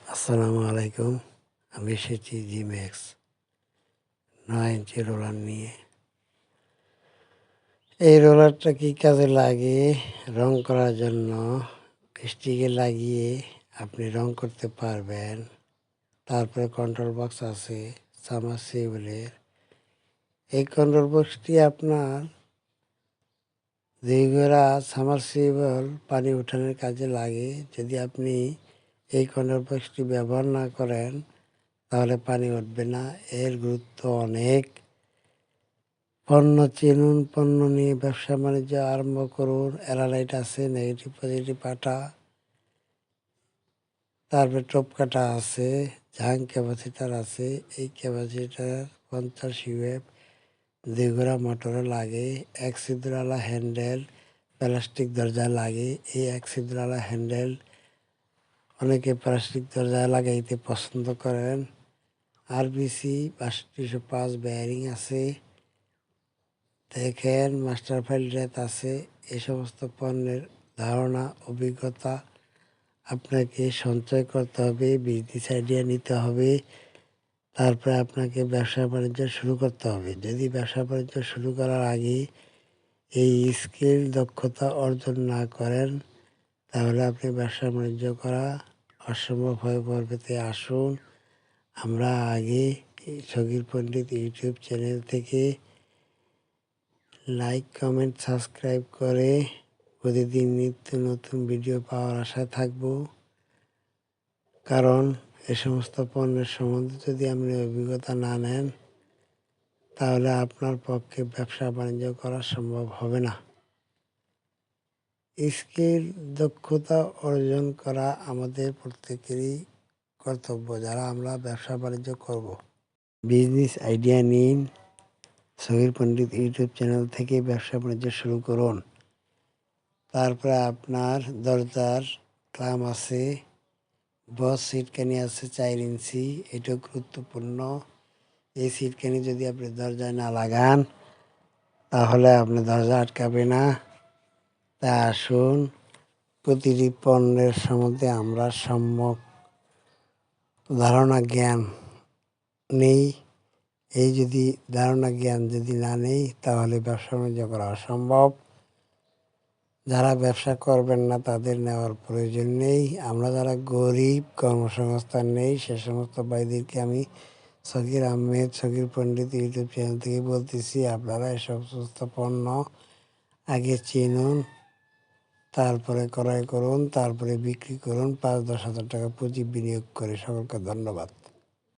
আসসালামু আলাইকুম। আমি এসেছি জিম্যাক্স ৯ ইঞ্চি রোলার নিয়ে। এই রোলারটা কী কাজে লাগে? রং করার জন্য স্টিকে লাগিয়ে আপনি রং করতে পারবেন। তারপরে কন্ট্রোল বক্স আছে সাবমার্সিবলের। এই কন্ট্রোল বক্সটি আপনার ২ ঘোড়া সাবমার্সিবল পানি উঠানোর কাজে লাগে। যদি আপনি এই কন্ট্রোল বক্সটি ব্যবহার না করেন তাহলে পানি উঠবে না। এর গুরুত্ব অনেক। পণ্য চিনুন, পণ্য নিয়ে ব্যবসা বাণিজ্য আরম্ভ করুন। এলালাইট আছে, নেগেটিভ পজিটিভ আটা, তারপরে টোপ কাটা আছে, ঝাং ক্যাপাসিটার আছে। এই ক্যাপাসিটার 50 ইউএফ ২ ঘোড়া মোটরে লাগে। এক ছিদ্রওয়ালা হ্যান্ডেল প্লাস্টিক দরজায় লাগে। এই এক ছিদ্রওয়ালা হ্যান্ডেল অনেকে প্লাস্টিক দরজায় লাগাইতে পছন্দ করেন। আরবিসি 6205 বেয়ারিং আছে। দেখেন মাস্টার ফাইল রেট আছে। এই সমস্ত পণ্যের ধারণা অভিজ্ঞতা আপনাকে সঞ্চয় করতে হবে, বিজনেস আইডিয়া নিতে হবে, তারপরে আপনাকে ব্যবসা বাণিজ্য শুরু করতে হবে। যদি ব্যবসা বাণিজ্য শুরু করার আগে এই স্কিল দক্ষতা অর্জন না করেন তাহলে আপনি ব্যবসা বাণিজ্য করা অসম্ভব হয়ে পড়বে। আসুন আমরা আগে সগীর পণ্ডিত ইউটিউব চ্যানেল থেকে লাইক, কমেন্ট, সাবস্ক্রাইব করে প্রতিদিন নিত্য নতুন ভিডিও পাওয়ার আশায় থাকব। কারণ এ সমস্ত পণ্যের সম্বন্ধে যদি আপনি অভিজ্ঞতা না নেন তাহলে আপনার পক্ষে ব্যবসা বাণিজ্য করা সম্ভব হবে না। স্কিল দক্ষতা অর্জন করা আমাদের প্রত্যেকেরই কর্তব্য যারা আমরা ব্যবসা বাণিজ্য করব। বিজনেস আইডিয়া নিন, সগীর পণ্ডিত ইউটিউব চ্যানেল থেকে ব্যবসা বাণিজ্য শুরু করুন। তারপরে আপনার দরজার ক্লাম আছে, বস সিটকানি আছে 4 ইঞ্চি, এটাও গুরুত্বপূর্ণ। এই সিটকানি যদি আপনি দরজায় না লাগান তাহলে আপনি দরজা আটকাবে না। তা আসুন প্রতিটি পণ্যের সম্বন্ধে আমরা সম্যক ধারণা জ্ঞান নেই। এই যদি ধারণা জ্ঞান যদি না নেই তাহলে ব্যবসা বাণিজ্য করা অসম্ভব। যারা ব্যবসা করবেন না তাদের নেওয়ার প্রয়োজন নেই। আমরা যারা গরিব, কর্মসংস্থান নেই, সে সমস্ত ভাইদেরকে আমি সগীর আহমেদ, সগীর পণ্ডিত ইউটিউব চ্যানেল থেকে বলতেছি, আপনারা এসব সমস্ত পণ্য আগে চিনুন, তারপরে ক্রয় করুন, তারপরে বিক্রি করুন ৫-১০ হাজার টাকা পুঁজি বিনিয়োগ করে। সকলকে ধন্যবাদ।